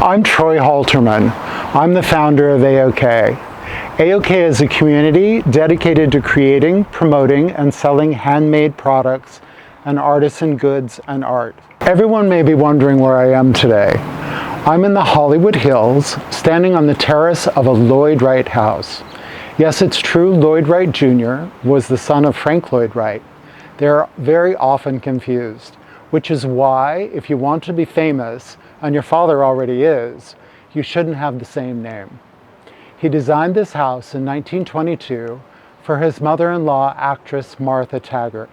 I'm Troy Halterman. I'm the founder of AOK. AOK is a community dedicated to creating, promoting, and selling handmade products and artisan goods and art. Everyone may be wondering where I am today. I'm in the Hollywood Hills, standing on the terrace of a Lloyd Wright house. Yes, it's true, Lloyd Wright Jr. was the son of Frank Lloyd Wright. They're very often confused, which is why, if you want to be famous, and your father already is, you shouldn't have the same name. He designed this house in 1922 for his mother-in-law, actress Martha Taggart.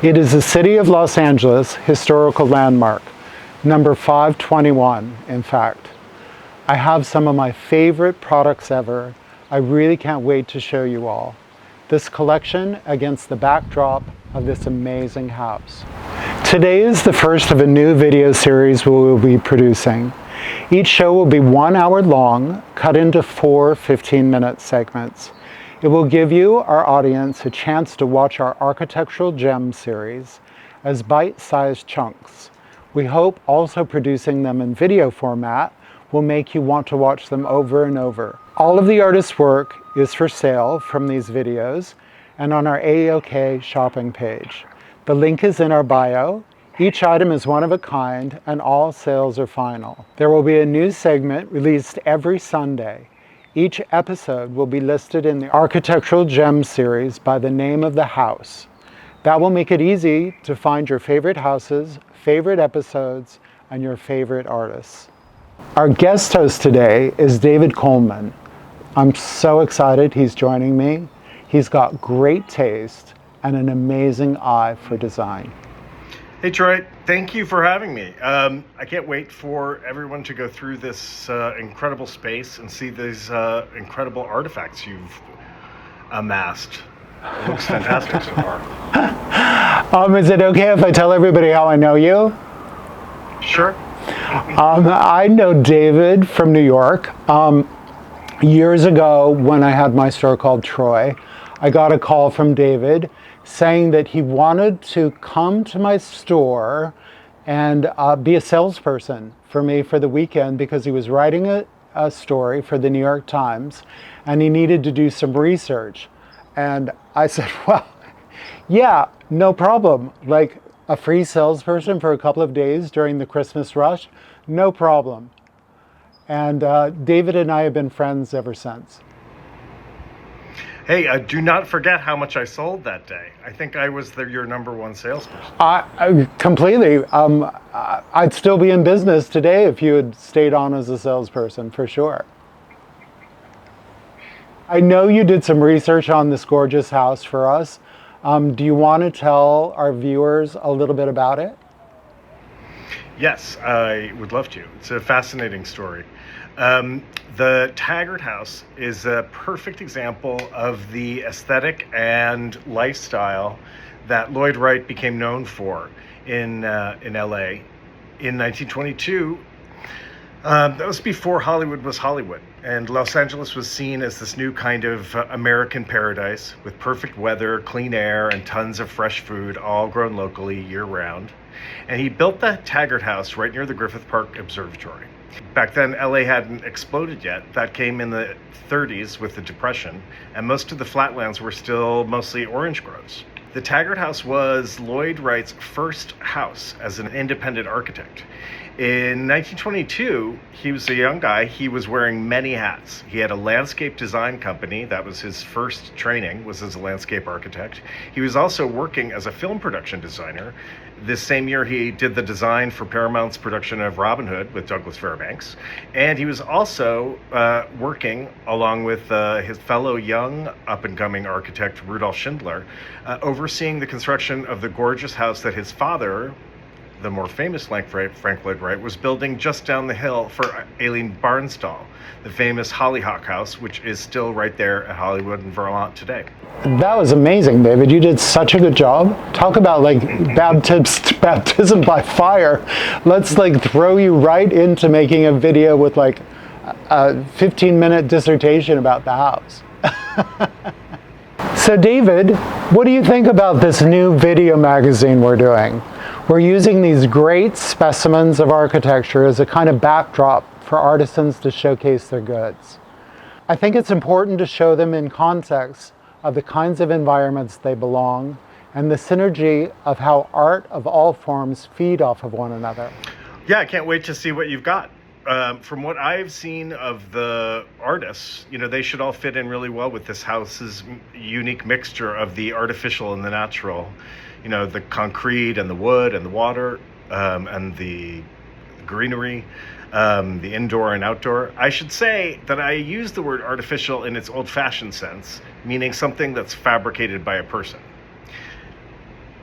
It is a City of Los Angeles historical landmark, number 521, in fact. I have some of my favorite products ever. I really can't wait to show you all this collection against the backdrop of this amazing house. Today is the first of a new video series we will be producing. Each show will be 1 hour long, cut into 4 15-minute segments. It will give you, our audience, a chance to watch our Architectural Gems series as bite-sized chunks. We hope also producing them in video format will make you want to watch them over and over. All of the artist's work is for sale from these videos and on our AOK shopping page. The link is in our bio. Each item is one of a kind and all sales are final. There will be a new segment released every Sunday. Each episode will be listed in the Architectural Gems series by the name of the house. That will make it easy to find your favorite houses, favorite episodes, and your favorite artists. Our guest host today is David Colman. I'm so excited he's joining me. He's got great taste and an amazing eye for design. Hey Troy, thank you for having me. I can't wait for everyone to go through this incredible space and see these incredible artifacts you've amassed. It looks fantastic so far. Is it okay if I tell everybody how I know you? Sure. I know David from New York. Years ago, when I had my store called Troy, I got a call from David saying that he wanted to come to my store and be a salesperson for me for the weekend because he was writing a story for the New York Times and he needed to do some research. And I said, well, yeah, no problem. Like a free salesperson for a couple of days during the Christmas rush, no problem. And David and I have been friends ever since. Hey, do not forget how much I sold that day. I think I was your number one salesperson. Completely. I'd still be in business today if you had stayed on as a salesperson, for sure. I know you did some research on this gorgeous house for us. Do you want to tell our viewers a little bit about it? Yes, I would love to. It's a fascinating story. The Taggart House is a perfect example of the aesthetic and lifestyle that Lloyd Wright became known for in LA in 1922. That was before Hollywood was Hollywood, and Los Angeles was seen as this new kind of American paradise with perfect weather, clean air, and tons of fresh food, all grown locally year-round. And he built the Taggart House right near the Griffith Park Observatory. Back then, LA hadn't exploded yet. That came in the 30s with the Depression, and most of the flatlands were still mostly orange groves. The Taggart House was Lloyd Wright's first house as an independent architect. In 1922, he was a young guy. He was wearing many hats. He had a landscape design company. That was his first training, was as a landscape architect. He was also working as a film production designer. This same year, he did the design for Paramount's production of Robin Hood with Douglas Fairbanks. And he was also working along with his fellow young up-and-coming architect, Rudolf Schindler, overseeing the construction of the gorgeous house that his father, the more famous Frank Lloyd Wright, was building just down the hill for Aileen Barnstall, the famous Hollyhock House, which is still right there at Hollywood and Vermont today. That was amazing, David. You did such a good job. Talk about like baptism by fire. Let's like throw you right into making a video with like a 15-minute dissertation about the house. So David, what do you think about this new video magazine we're doing? We're using these great specimens of architecture as a kind of backdrop for artisans to showcase their goods. I think it's important to show them in context of the kinds of environments they belong and the synergy of how art of all forms feed off of one another. Yeah, I can't wait to see what you've got. From what I've seen of the artists, they should all fit in really well with this house's unique mixture of the artificial and the natural. The concrete and the wood and the water, and the greenery, the indoor and outdoor. I should say that I use the word artificial in its old-fashioned sense, meaning something that's fabricated by a person.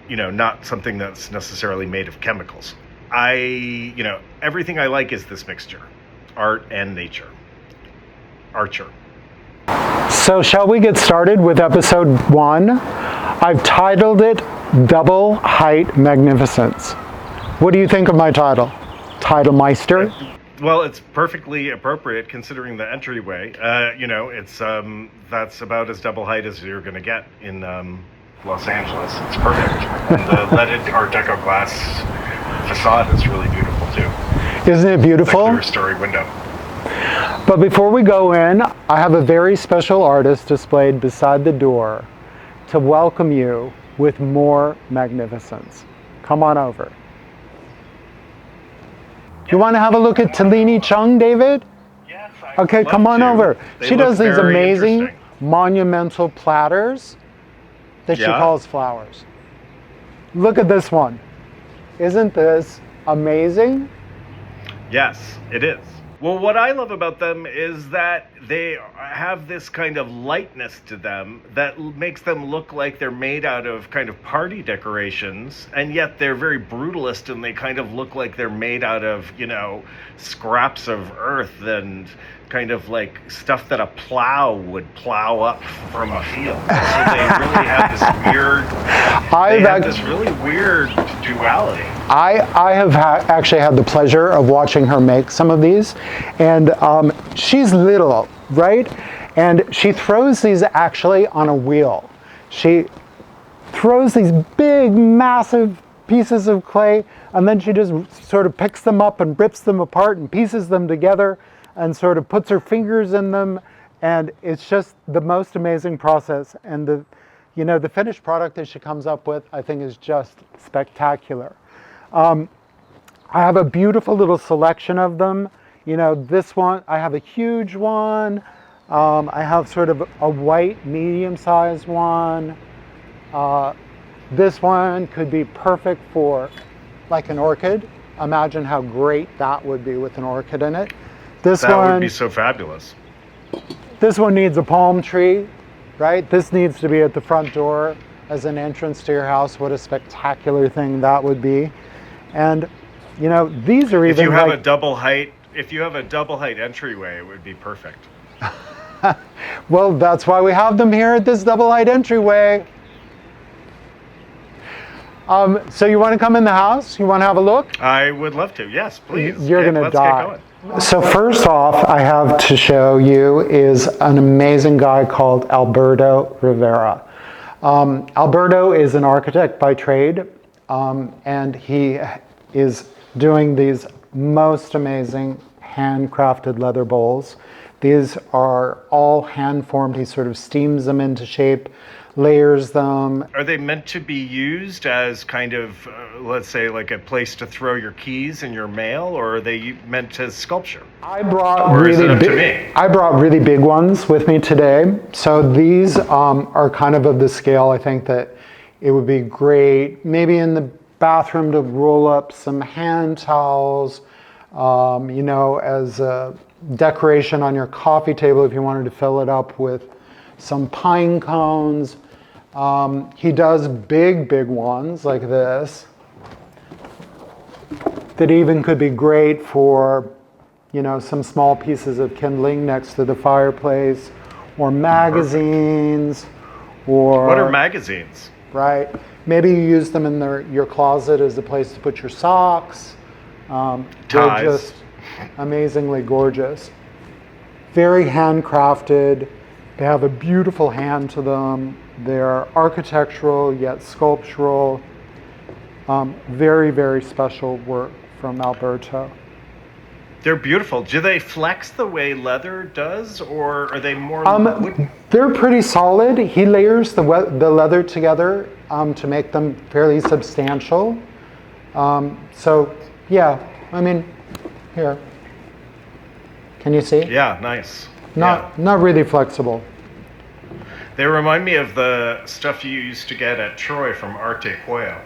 Not something that's necessarily made of chemicals. Everything I like is this mixture, art and nature. Archer. So shall we get started with episode 1? I've titled it Double Height Magnificence. What do you think of my title? Title Meister? Well, it's perfectly appropriate considering the entryway. It's that's about as double height as you're going to get in Los Angeles. It's perfect. And the leaded Art Deco glass facade is really beautiful too. Isn't it beautiful? It's like a clear story window. But before we go in, I have a very special artist displayed beside the door to welcome you with more magnificence. Come on over. You want to have a look at Taliny Chhung, David? Yes. Okay, come on over. She does these amazing interesting monumental platters that she calls flowers. Look at this one. Isn't this amazing? Yes, it is. Well, what I love about them is that they have this kind of lightness to them that makes them look like they're made out of kind of party decorations, and yet they're very brutalist and they kind of look like they're made out of, scraps of earth and kind of like stuff that a plow would plow up from a field. So they really have this really weird duality. I have actually had the pleasure of watching her make some of these, and she's little, right? And she throws these actually on a wheel. She throws these big, massive pieces of clay, and then she just sort of picks them up and rips them apart and pieces them together and sort of puts her fingers in them, and it's just the most amazing process. And the finished product that she comes up with, I think, is just spectacular. I have a beautiful little selection of them. This one, I have a huge one. I have sort of a white medium-sized one. This one could be perfect for like an orchid. Imagine how great that would be with an orchid in it. That would be so fabulous. This one needs a palm tree, right? This needs to be at the front door as an entrance to your house. What a spectacular thing that would be. And these are even if you have a double height entryway, it would be perfect. Well, that's why we have them here at this double height entryway. So you want to come in the house? You want to have a look? I would love to. Yes, please. You're going to die. Get going. So first off, I have to show you is an amazing guy called Alberto Rivera. Alberto is an architect by trade, and he is doing these most amazing handcrafted leather bowls. These are all hand-formed. He sort of steams them into shape, layers them. Are they meant to be used as kind of, let's say, like a place to throw your keys and your mail, or are they meant as sculpture? I brought really big ones with me today. So these are kind of the scale. I think that it would be great, maybe in the bathroom, to roll up some hand towels, as a decoration on your coffee table if you wanted to fill it up with some pine cones. He does big ones like this that even could be great for, some small pieces of kindling next to the fireplace, or magazines, or... What are magazines? Right. Maybe you use them in your closet as a place to put your socks. They're just amazingly gorgeous. Very handcrafted. They have a beautiful hand to them. They're architectural yet sculptural. Very special work from Alberto. They're beautiful. Do they flex the way leather does, or are they more wooden? They're pretty solid. He layers the leather together to make them fairly substantial. So, yeah, I mean, here. Can you see? Yeah, nice. Not really flexible. They remind me of the stuff you used to get at Troy from Arte Cuello.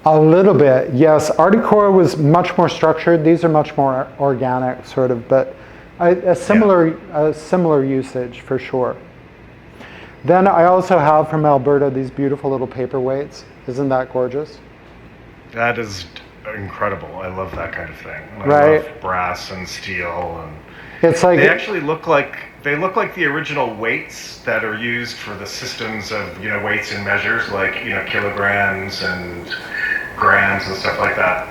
A little bit, yes. Articore was much more structured. These are much more organic, sort of, but a similar usage for sure. Then I also have from Alberto these beautiful little paperweights. Isn't that gorgeous? That is incredible. I love that kind of thing. Right. I love brass and steel, and it's like they actually look like the original weights that are used for the systems of weights and measures, like kilograms and grams and stuff like that.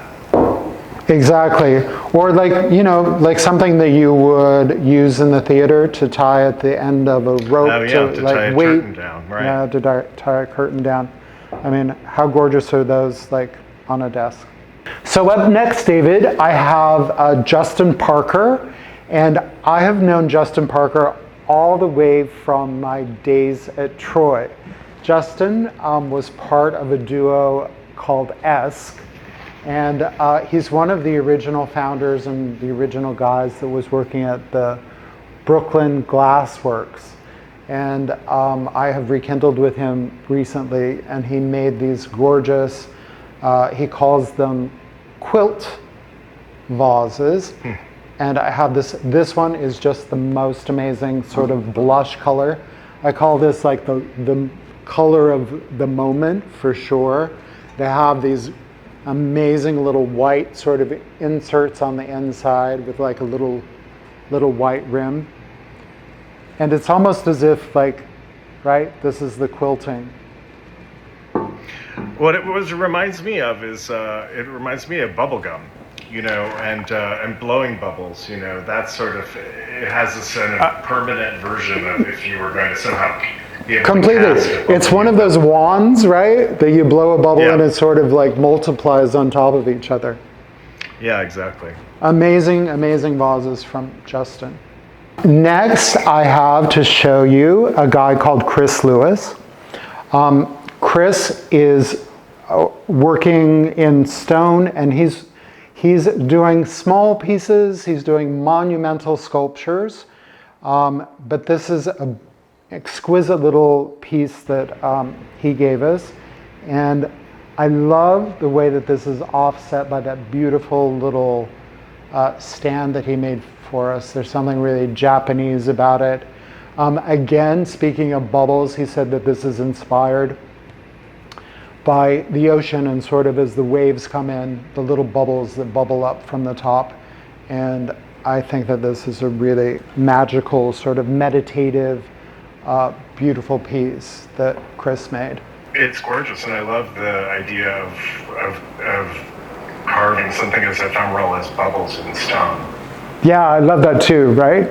Exactly. Or like something that you would use in the theater to tie at the end of a rope to tie a curtain down, right? Yeah, to tie a curtain down. I mean, how gorgeous are those, like, on a desk? So up next, David, I have Justin Parker, and I have known Justin Parker all the way from my days at Troy. Justin was part of a duo called Esque, and he's one of the original founders and the original guys that was working at the Brooklyn Glass Works. And I have rekindled with him recently, and he made these gorgeous, he calls them quilt vases. And I have this one is just the most amazing sort of blush color. I call this like the color of the moment for sure. They have these amazing little white sort of inserts on the inside with like a little white rim. And it's almost as if like, right, this is the quilting. What it reminds me of is it reminds me of bubble gum, and blowing bubbles. That sort of, it has this sort of permanent version of if you were going to somehow be able completely. to cast a bubble. It's one of those wands, right? That you blow a bubble and it sort of like multiplies on top of each other. Yeah, exactly. Amazing, amazing vases from Justin. Next, I have to show you a guy called Chris Lewis. Chris is working in stone, and he's doing small pieces. He's doing monumental sculptures, but this is an exquisite little piece that he gave us, and I love the way that this is offset by that beautiful little stand that he made for us. There's something really Japanese about it. Again, speaking of bubbles, he said that this is inspired by the ocean, and sort of as the waves come in, the little bubbles that bubble up from the top. And I think that this is a really magical, sort of meditative, beautiful piece that Chris made. It's gorgeous, and I love the idea of carving something as ephemeral as bubbles in stone. Yeah, I love that too, right?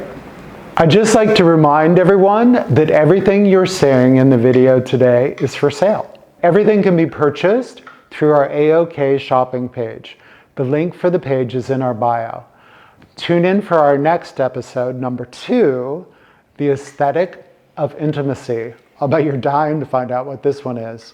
I'd just like to remind everyone that everything you're seeing in the video today is for sale. Everything can be purchased through our AOK shopping page. The link for the page is in our bio. Tune in for our next episode, number 2, The Aesthetic of Intimacy. I'll bet you're dying to find out what this one is.